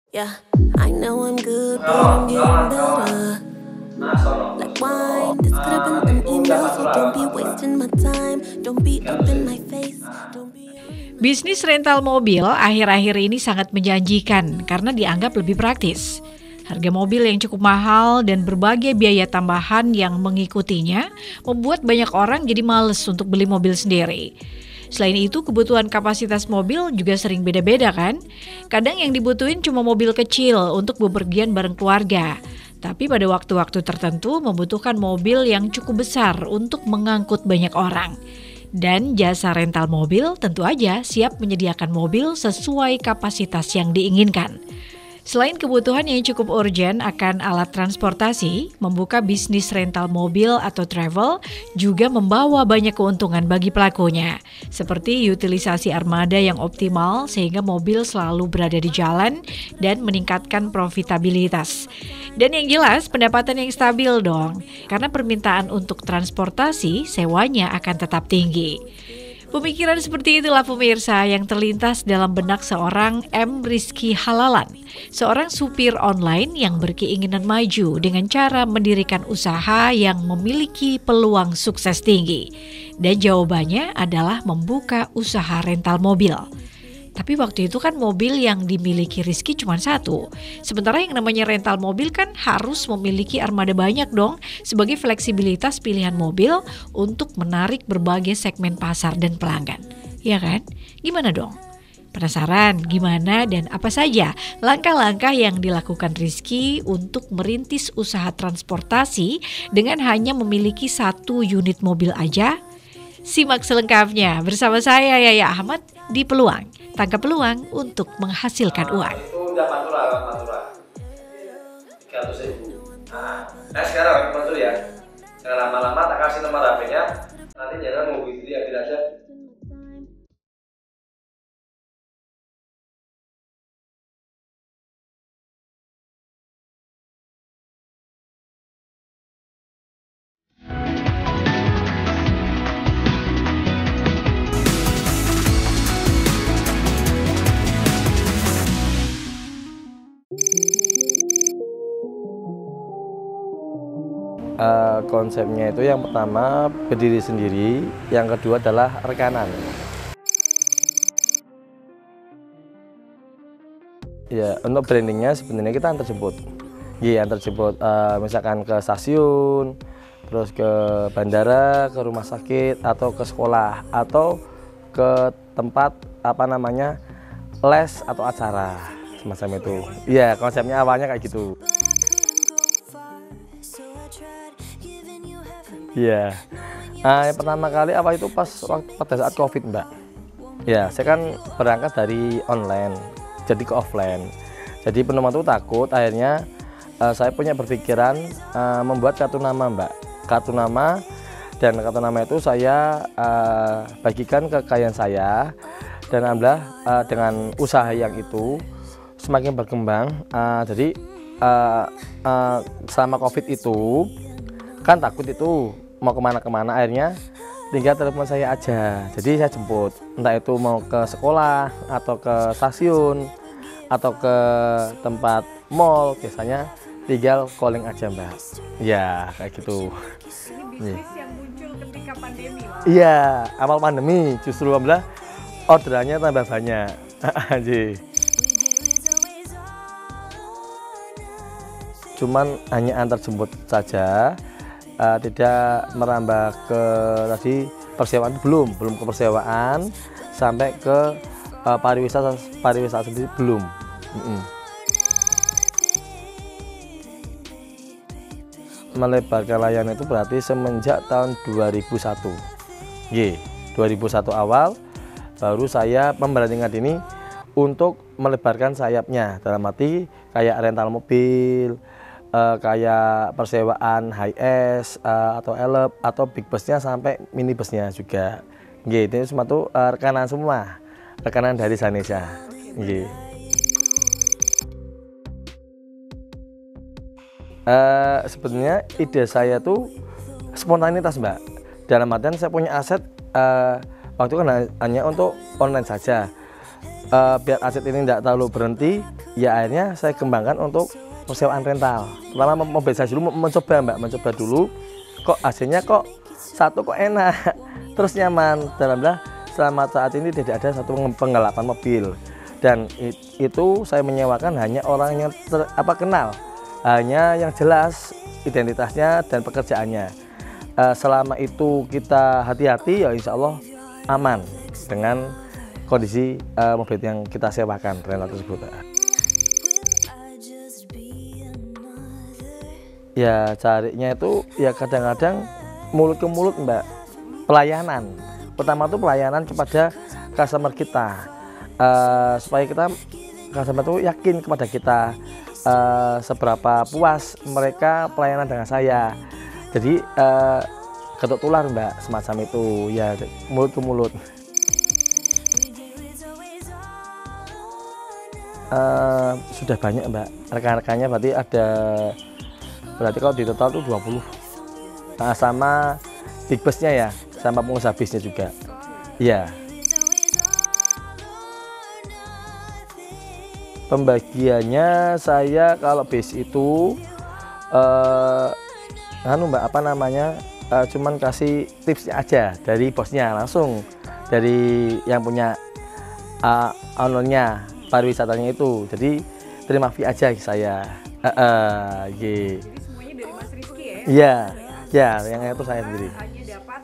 Yeah, I know I'm good, but I'm getting better. Like wine, this could have been an email, so don't be wasting my time. Don't be up in my face. Don't be. Bisnis rental mobil akhir-akhir ini sangat menjanjikan karena dianggap lebih praktis. Harga mobil yang cukup mahal dan berbagai biaya tambahan yang mengikutinya membuat banyak orang jadi males untuk beli mobil sendiri. Selain itu, kebutuhan kapasitas mobil juga sering beda-beda kan? Kadang yang dibutuhin cuma mobil kecil untuk bepergian bareng keluarga. Tapi pada waktu-waktu tertentu membutuhkan mobil yang cukup besar untuk mengangkut banyak orang. Dan jasa rental mobil tentu aja siap menyediakan mobil sesuai kapasitas yang diinginkan. Selain kebutuhan yang cukup urgen akan alat transportasi, membuka bisnis rental mobil atau travel juga membawa banyak keuntungan bagi pelakunya. Seperti utilisasi armada yang optimal sehingga mobil selalu berada di jalan dan meningkatkan profitabilitas. Dan yang jelas pendapatan yang stabil dong, karena permintaan untuk transportasi sewanya akan tetap tinggi. Pemikiran seperti itulah pemirsa yang terlintas dalam benak seorang M. Rizky Halalan, seorang supir online yang berkeinginan maju dengan cara mendirikan usaha yang memiliki peluang sukses tinggi. Dan jawabannya adalah membuka usaha rental mobil. Tapi waktu itu kan mobil yang dimiliki Rizky cuma satu. Sementara yang namanya rental mobil kan harus memiliki armada banyak dong sebagai fleksibilitas pilihan mobil untuk menarik berbagai segmen pasar dan pelanggan. Ya kan? Gimana dong? Penasaran gimana dan apa saja langkah-langkah yang dilakukan Rizky untuk merintis usaha transportasi dengan hanya memiliki satu unit mobil aja? Simak selengkapnya bersama saya Yaya Ahmad di Peluang. Tangkap peluang untuk menghasilkan uang. Itu udah pantura. 300.000. Nah sekarang pantur ya. Jangan lama-lama, tak kasih nomor HP-nya. Nanti jangan mau gitu ya, bila aja. Konsepnya itu yang pertama berdiri sendiri, yang kedua adalah rekanan. Ya, untuk brandingnya sebenarnya kita antar jemput. Iya, antar jemput. Misalkan ke stasiun, terus ke bandara, ke rumah sakit, atau ke sekolah, atau ke tempat les atau acara semacam itu. Iya, konsepnya awalnya kayak gitu. Iya, yang pertama kali awal itu pada saat COVID, Mbak. Ya, saya kan berangkat dari online, jadi ke offline. Jadi penumpang itu takut, akhirnya saya punya berpikiran membuat kartu nama, Mbak. Kartu nama, dan kartu nama itu saya bagikan ke klien saya. Dan alhamdulillah dengan usaha yang itu semakin berkembang. Jadi selama COVID itu kan takut itu mau kemana-kemana, akhirnya tinggal telepon saya aja, jadi saya jemput, entah itu mau ke sekolah atau ke stasiun atau ke tempat mall, biasanya tinggal calling aja, Mbak. Ya kayak gitu. Ini bisnis yang muncul ketika pandemi. Iya, awal pandemi justru alhamdulillah orderannya tambah banyak. Cuman hanya antar jemput saja. Tidak merambah ke tadi persewaan, belum ke persewaan sampai ke pariwisata sendiri belum. Melebarkan layanan itu berarti semenjak tahun 2001. 2001 awal baru saya memberanikan diri untuk melebarkan sayapnya, dalam arti kayak rental mobil, kayak persewaan high-es atau elep atau big busnya sampai mini busnya juga. Itu semua tuh rekanan semua, rekanan dari Sanesha. Sebenarnya ide saya tuh spontanitas, Mbak. Dalam artian saya punya aset waktu kan hanya untuk online saja. Biar aset ini tidak terlalu berhenti, ya akhirnya saya kembangkan untuk persewaan rental. Pertama mobilisasi dulu, mencoba Mbak, mencoba dulu. Kok hasilnya kok satu kok enak, terus nyaman. Alhamdulillah selama saat ini tidak ada satu penggelapan mobil. Dan itu saya menyewakan hanya orang yang kenal, hanya yang jelas identitasnya dan pekerjaannya. Selama itu kita hati-hati, ya insya Allah aman dengan kondisi mobil yang kita sewakan rental tersebut. Ya carinya itu ya kadang-kadang mulut ke mulut Mbak, pelayanan. Pertama itu pelayanan kepada customer kita. Supaya customer itu yakin kepada kita, seberapa puas mereka pelayanan dengan saya. Jadi ketuk tular Mbak, semacam itu ya, mulut ke mulut. Sudah banyak Mbak, rekan-rekannya berarti kalau di total itu 20. Sama big busnya ya, sama pengusaha bisnya juga. Iya. Pembagiannya saya kalau bis itu Mbak, cuman kasih tipsnya aja dari bosnya, langsung dari yang punya ownernya pariwisatanya itu. Jadi terima fee aja saya. Semuanya dari Mas Rizky ya? Iya, ya yang itu saya sendiri. Hanya dapat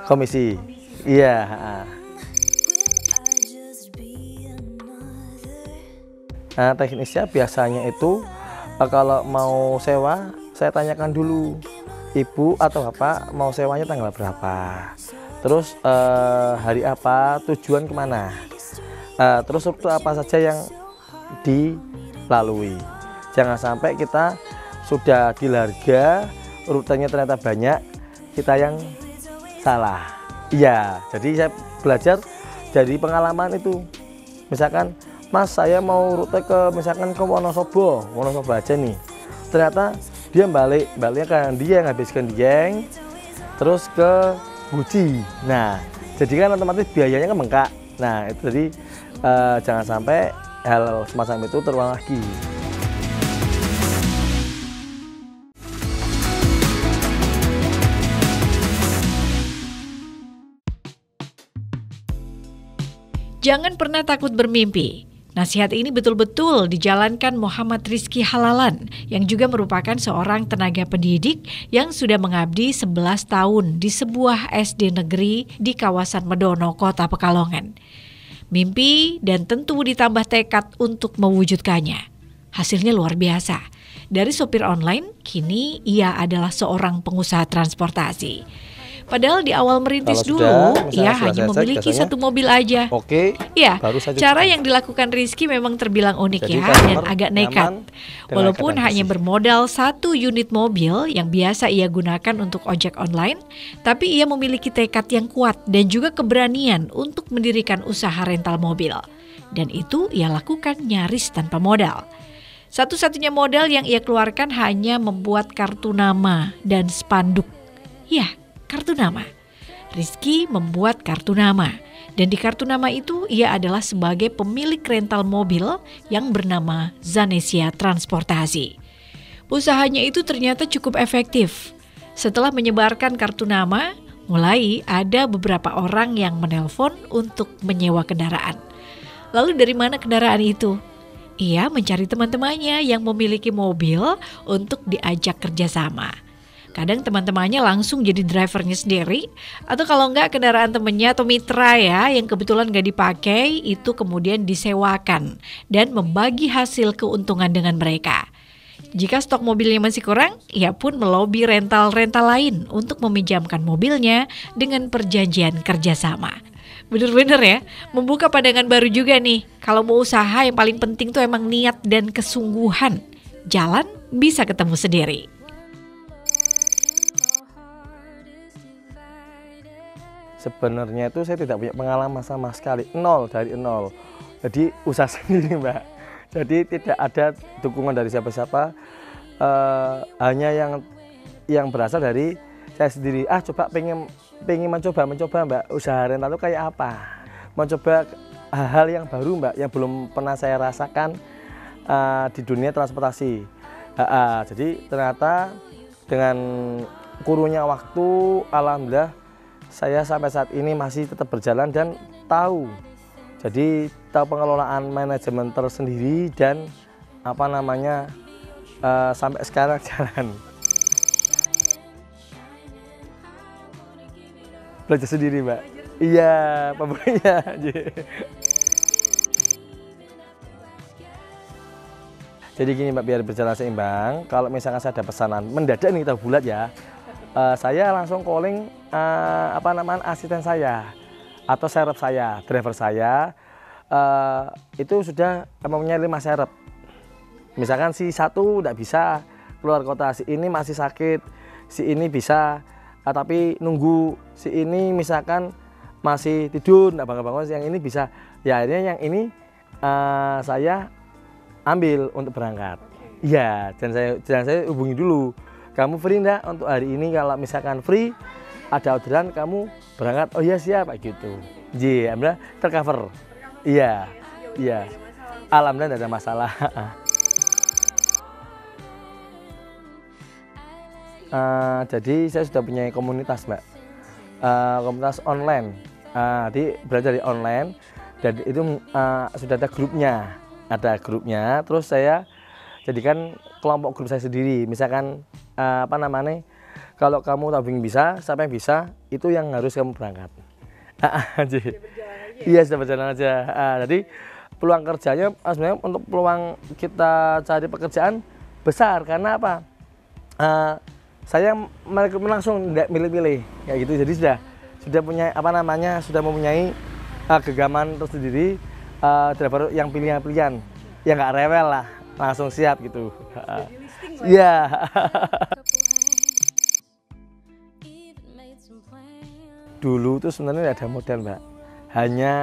komisi. Iya. Nah, teknisnya biasanya itu kalau mau sewa saya tanyakan dulu, ibu atau bapak mau sewanya tanggal berapa, terus hari apa, tujuan kemana, terus rute apa saja yang dilalui. Jangan sampai kita sudah deal harga, rutenya ternyata banyak, kita yang salah. Iya, jadi saya belajar dari pengalaman itu. Misalkan Mas, saya mau rute misalkan ke Wonosobo aja nih. Ternyata dia baliknya kan dia yang habiskan Dieng, terus ke Guci. Nah, jadi kan otomatis biayanya kan bengkak. Nah, itu jadi jangan sampai hal semacam itu terulang lagi. Jangan pernah takut bermimpi. Nasihat ini betul-betul dijalankan Muhammad Rizky Halalan yang juga merupakan seorang tenaga pendidik yang sudah mengabdi 11 tahun di sebuah SD negeri di kawasan Medono, Kota Pekalongan. Mimpi dan tentu ditambah tekad untuk mewujudkannya. Hasilnya luar biasa. Dari sopir online, kini ia adalah seorang pengusaha transportasi. Padahal di awal merintis ia hanya memiliki satu mobil aja. Oke. Ya, cara yang dilakukan Rizky memang terbilang unik dan agak nekat. Walaupun hanya bermodal 1 unit mobil yang biasa ia gunakan untuk ojek online, tapi ia memiliki tekad yang kuat dan juga keberanian untuk mendirikan usaha rental mobil. Dan itu ia lakukan nyaris tanpa modal. Satu-satunya modal yang ia keluarkan hanya membuat kartu nama dan spanduk. Ya, kartu nama. Rizky membuat kartu nama, dan di kartu nama itu ia adalah sebagai pemilik rental mobil yang bernama Zanesia Transportasi. Usahanya itu ternyata cukup efektif. Setelah menyebarkan kartu nama, mulai ada beberapa orang yang menelpon untuk menyewa kendaraan. Lalu dari mana kendaraan itu? Ia mencari teman-temannya yang memiliki mobil untuk diajak kerjasama. Kadang teman-temannya langsung jadi drivernya sendiri, atau kalau enggak kendaraan temennya atau mitra ya yang kebetulan gak dipakai itu kemudian disewakan dan membagi hasil keuntungan dengan mereka. Jika stok mobilnya masih kurang, ia pun melobi rental-rental lain untuk meminjamkan mobilnya dengan perjanjian kerjasama. Bener-bener ya, membuka pandangan baru juga nih. Kalau mau usaha yang paling penting tuh emang niat dan kesungguhan. Jalan bisa ketemu sendiri. Sebenarnya itu saya tidak punya pengalaman sama sekali, dari nol. Jadi usaha sendiri Mbak. Jadi tidak ada dukungan dari siapa-siapa, hanya yang berasal dari saya sendiri. Coba pengen mencoba Mbak, usaha rental itu kayak apa? Mencoba hal-hal yang baru Mbak, yang belum pernah saya rasakan. di dunia transportasi. Jadi ternyata dengan kurungnya waktu, alhamdulillah saya sampai saat ini masih tetap berjalan dan tahu. Jadi tahu pengelolaan manajemen tersendiri dan sampai sekarang jalan. Belajar sendiri, Mbak. Iya, pabriknya. Jadi gini, Mbak, biar berjalan seimbang, kalau misalkan saya ada pesanan mendadak nih tahu bulat ya, saya langsung calling asisten saya atau serep saya, driver saya, itu sudah mempunyai 5 serep. Misalkan si satu tidak bisa keluar kota, si ini masih sakit, si ini bisa, tapi nunggu, si ini misalkan masih tidur, tidak bangun-bangun, yang ini bisa. Ya akhirnya yang ini saya ambil untuk berangkat. Iya, dan saya hubungi dulu. Kamu free enggak untuk hari ini? Kalau misalkan free, ada orderan kamu berangkat. Oh iya siap, kayak gitu. Alhamdulillah tercover. Iya. Alhamdulillah tidak ada masalah. Jadi saya sudah punya komunitas, Mbak. Komunitas online. Jadi belajar dari online dan itu sudah ada grupnya. Terus saya jadikan kelompok grup saya sendiri. Misalkan kalau kamu tabung bisa, siapa yang bisa, itu yang harus kamu berangkat. Iya, sudah berjalan aja. Jadi peluang kerjanya sebenarnya untuk peluang kita cari pekerjaan besar karena apa? Saya merekrut langsung, tidak milih-milih kayak gitu. Jadi sudah punya sudah mempunyai gegaman tersendiri, driver yang pilihan yang nggak rewel lah, langsung siap gitu. Iya. Dulu tuh sebenarnya tidak ada modal, Mbak. Hanya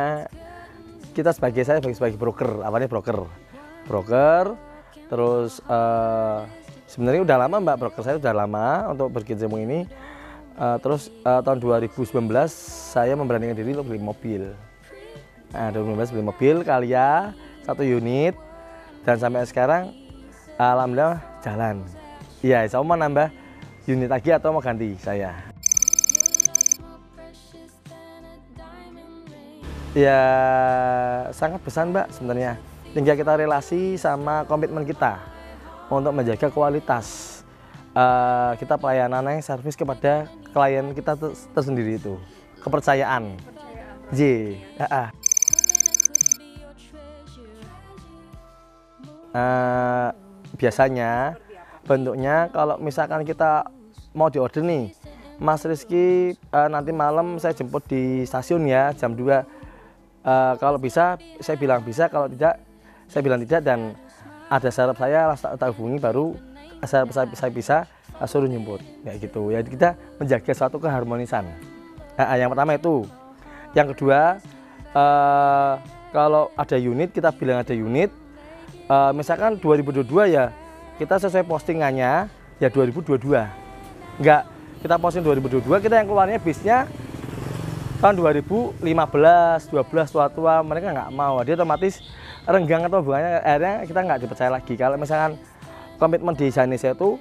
kita saya sebagai broker, awalnya broker, terus sebenarnya udah lama, Mbak, broker saya udah lama untuk berkecimpung ini. Terus tahun 2019 saya memberanikan diri untuk beli mobil. 2019 beli mobil Calya 1 unit dan sampai sekarang alhamdulillah jalan. Iya, saya mau nambah unit lagi atau mau ganti saya. Ya sangat besar, Mbak, sebenarnya. Tinggal kita relasi sama komitmen kita untuk menjaga kualitas kita pelayanannya, servis kepada klien kita tersendiri itu, kepercayaan. Biasanya bentuknya kalau misalkan kita mau diorder nih, Mas Rizky nanti malam saya jemput di stasiun ya jam 2. Kalau bisa saya bilang bisa, kalau tidak saya bilang tidak, dan ada serep saya tak hubungi baru saya bisa suruh nyemput kayak gitu ya. Kita menjaga suatu keharmonisan. Yang pertama itu. Yang kedua, kalau ada unit kita bilang ada unit, misalkan 2022 ya kita sesuai postingannya ya 2022. Enggak kita posting 2022, kita yang keluarnya bisnya tahun 2015, 12 tua mereka nggak mau, dia otomatis renggang atau hubungannya, akhirnya kita nggak dipercaya lagi. Kalau misalkan komitmen di Indonesia itu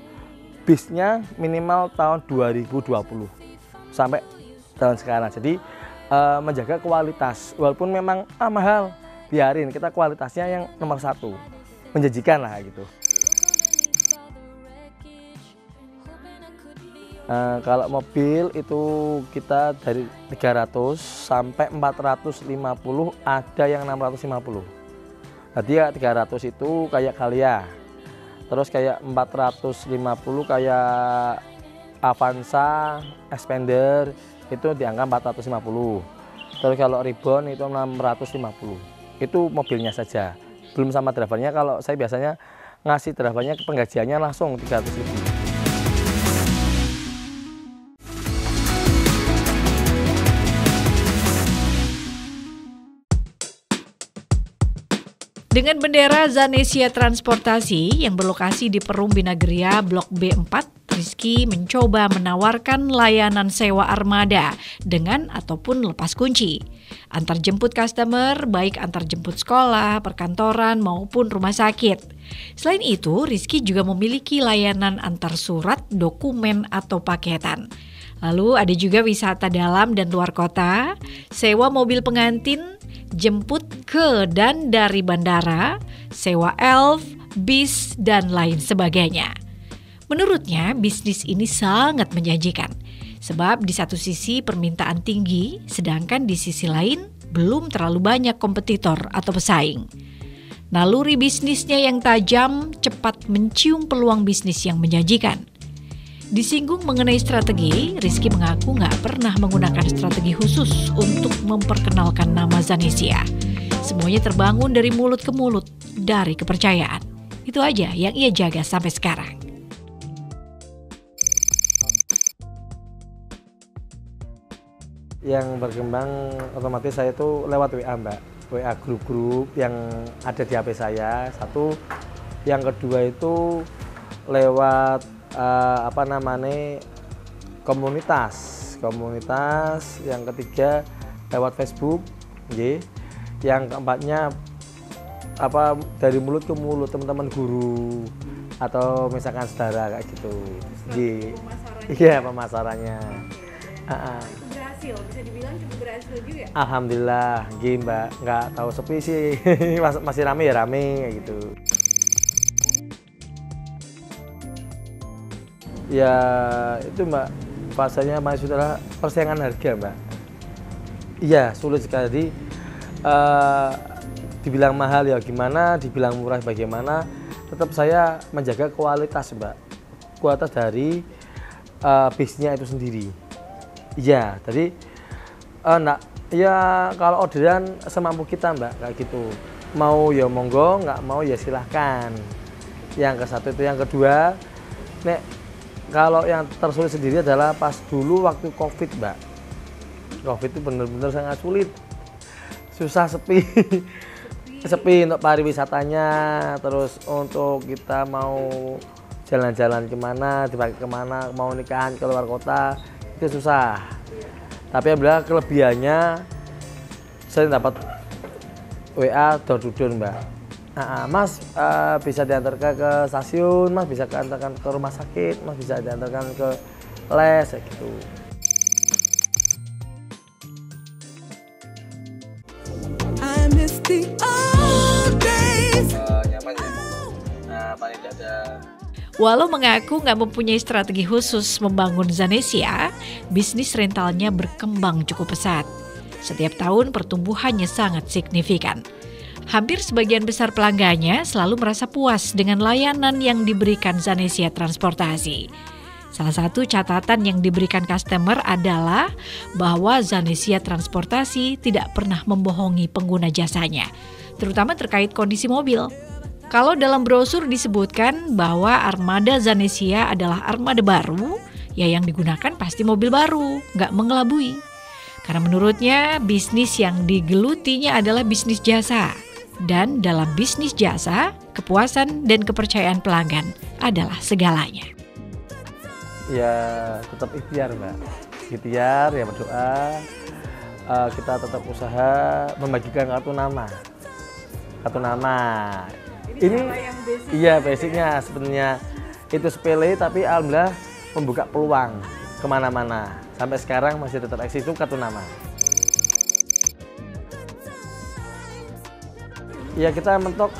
bisnya minimal tahun 2020 sampai tahun sekarang. Jadi menjaga kualitas, walaupun memang mahal, biarin kita kualitasnya yang nomor 1, menjanjikan lah gitu. Kalau mobil itu kita dari 300 sampai 450, ada yang 650. Jadi ya 300 itu kayak Calya, terus kayak 450 kayak Avanza, Expander itu di angka 450. Terus kalau Ribbon itu 650. Itu mobilnya saja, belum sama drivernya. Kalau saya biasanya ngasih drivernya penggajiannya langsung 300.000. Dengan bendera Zanesia Transportasi yang berlokasi di Perum Binagria Blok B4, Rizky mencoba menawarkan layanan sewa armada dengan ataupun lepas kunci. Antar jemput customer, baik antar jemput sekolah, perkantoran maupun rumah sakit. Selain itu, Rizky juga memiliki layanan antar surat, dokumen, atau paketan. Lalu ada juga wisata dalam dan luar kota, sewa mobil pengantin, jemput ke dan dari bandara, sewa elf, bis, dan lain sebagainya. Menurutnya, bisnis ini sangat menjanjikan. Sebab di satu sisi permintaan tinggi, sedangkan di sisi lain belum terlalu banyak kompetitor atau pesaing. Naluri bisnisnya yang tajam cepat mencium peluang bisnis yang menjanjikan. Disinggung mengenai strategi, Rizky mengaku nggak pernah menggunakan strategi khusus untuk memperkenalkan nama Zanesia. Semuanya terbangun dari mulut ke mulut, dari kepercayaan. Itu aja yang ia jaga sampai sekarang. Yang berkembang otomatis saya itu lewat WA Mbak, WA grup-grup yang ada di HP saya. Satu, yang kedua itu lewat komunitas. Yang ketiga lewat Facebook, yang keempatnya dari mulut ke mulut teman-teman guru atau misalkan saudara kayak gitu. Iya, pemasarannya. Berhasil, bisa dibilang cukup berhasil juga. Alhamdulillah, Mbak, nggak tahu sepi sih, masih rame ya rame kayak gitu. Ya itu Mbak, fasenya masih adalah persaingan harga Mbak. Iya, sulit sekali. Dibilang mahal ya gimana, dibilang murah bagaimana, tetap saya menjaga kualitas Mbak, kualitas dari bisnisnya itu sendiri. Iya, jadi ya kalau orderan semampu kita Mbak, kayak gitu. Mau ya monggo, nggak mau ya silahkan. Yang ke satu itu, yang kedua, kalau yang tersulit sendiri adalah pas dulu waktu COVID Mbak. COVID itu benar-benar sangat sulit, susah, sepi. Sepi untuk pariwisatanya, terus untuk kita mau jalan-jalan kemana, dipakai kemana, mau nikahan ke luar kota, itu susah. Tapi alhamdulillah kelebihannya saya dapat WA door to door Mbak. Mas bisa diantarkan ke stasiun, Mas bisa diantarkan ke rumah sakit, Mas bisa diantarkan ke les kayak gitu. Nyaman ya. Paling tidak ada. Walau mengaku nggak mempunyai strategi khusus membangun Zanesia, bisnis rentalnya berkembang cukup pesat. Setiap tahun pertumbuhannya sangat signifikan. Hampir sebagian besar pelanggannya selalu merasa puas dengan layanan yang diberikan Zanesia Transportasi. Salah satu catatan yang diberikan customer adalah bahwa Zanesia Transportasi tidak pernah membohongi pengguna jasanya, terutama terkait kondisi mobil. Kalau dalam brosur disebutkan bahwa armada Zanesia adalah armada baru, ya yang digunakan pasti mobil baru, nggak mengelabui. Karena menurutnya bisnis yang digelutinya adalah bisnis jasa. Dan dalam bisnis jasa, kepuasan dan kepercayaan pelanggan adalah segalanya. Ya tetap ikhtiar Mbak, ikhtiar ya berdoa, kita tetap usaha membagikan kartu nama. Ini yang basic. Iya, basicnya sebenarnya itu sepele, tapi alhamdulillah membuka peluang kemana-mana. Sampai sekarang masih tetap eksis itu kartu nama. Iya, kita mentok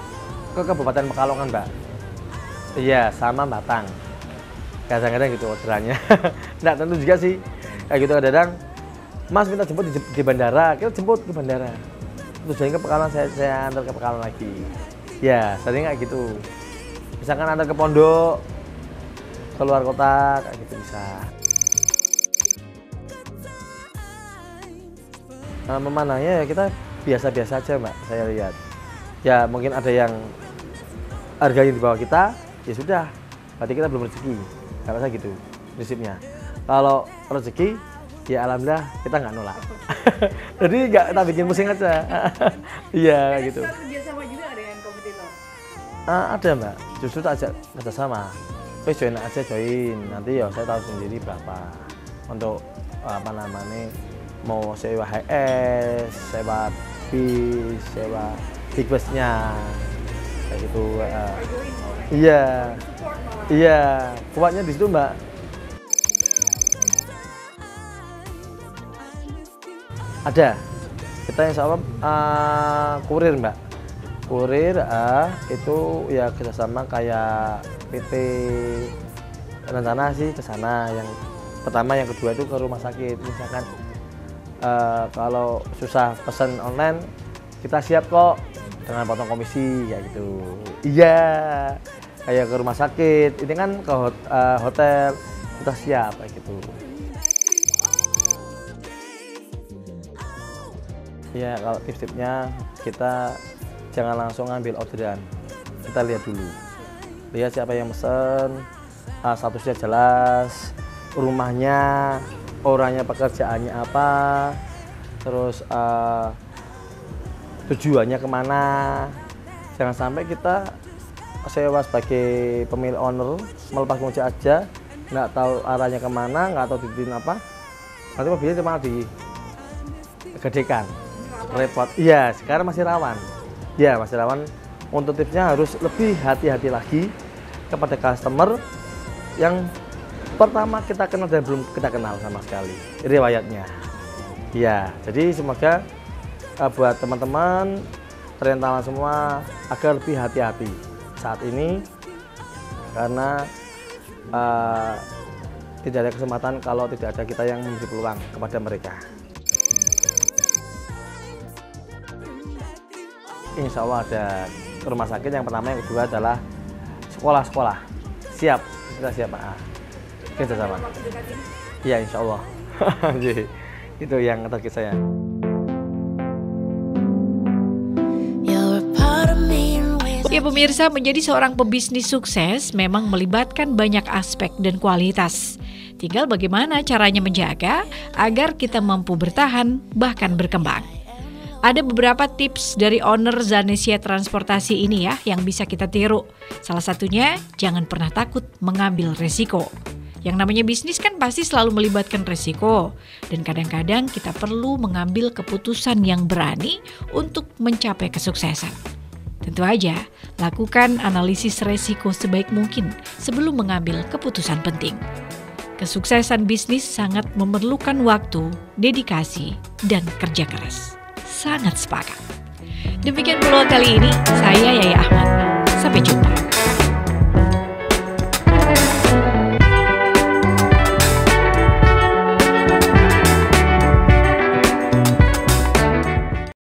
ke Kabupaten Pekalongan Mbak. Iya, sama Batang. Kadang-kadang gitu orderannya. Nggak tentu juga sih. Kayak gitu kadang, Mas minta jemput di bandara, kita jemput ke bandara. Tujuannya ke Pekalongan, saya antar ke Pekalongan lagi. Ya, sering kayak gitu. Misalkan antar ke pondok, ke luar kota, kayak gitu bisa. Memandangnya ya kita biasa-biasa aja Mbak, saya lihat. Ya mungkin ada yang harganya di bawah kita, ya sudah, berarti kita belum rezeki. Kalau saya gitu prinsipnya. Kalau rezeki, ya alhamdulillah kita nggak nolak. Jadi nggak kita bikin pusing aja. Iya gitu. Ada Mbak, justru tak ajak kerjasama. Join aja, nanti ya saya tahu sendiri berapa untuk mau sewa HS, sewa bis, sewa big busnya kayak gitu. Iya, iya, kuatnya di situ Mbak. Ada, kita insya Allah kurir Mbak. Kurir itu ya kerjasama kayak PT rencana sih ke sana. Yang pertama, yang kedua itu ke rumah sakit. Misalkan kalau susah pesan online, kita siap kok dengan potong komisi kayak gitu. Iya, kayak ke rumah sakit. Ini kan ke hotel, kita siap kayak gitu. Ya, kalau tips-tipsnya kita jangan langsung ngambil orderan. Kita lihat dulu. Lihat siapa yang mesen, statusnya jelas, rumahnya, orangnya pekerjaannya apa, terus tujuannya kemana. Jangan sampai kita sewa sebagai pemilik owner, melepas kunci aja, nggak tahu arahnya kemana, nggak tahu titik apa, nanti mobilnya cuma digedekan. Repot. Iya, sekarang masih rawan. Ya, masih rawan. Untuk tipsnya harus lebih hati-hati lagi kepada customer yang pertama kita kenal dan belum kita kenal sama sekali riwayatnya. Ya, jadi semoga buat teman-teman rentalan semua agar lebih hati-hati saat ini, karena tidak ada kesempatan kalau tidak ada kita yang memberi peluang kepada mereka. Insya Allah ada rumah sakit yang pertama, yang kedua adalah sekolah-sekolah. Siap, kita siap kerja sama. Iya, insya Allah. Itu yang target saya. Ya pemirsa, menjadi seorang pebisnis sukses memang melibatkan banyak aspek dan kualitas. Tinggal bagaimana caranya menjaga agar kita mampu bertahan bahkan berkembang. Ada beberapa tips dari owner Zanesia Transportasi ini ya yang bisa kita tiru. Salah satunya, jangan pernah takut mengambil resiko. Yang namanya bisnis kan pasti selalu melibatkan resiko. Dan kadang-kadang kita perlu mengambil keputusan yang berani untuk mencapai kesuksesan. Tentu aja, lakukan analisis resiko sebaik mungkin sebelum mengambil keputusan penting. Kesuksesan bisnis sangat memerlukan waktu, dedikasi, dan kerja keras. Sangat sepakat. Demikian peluang kali ini, saya Yaya Ahmad.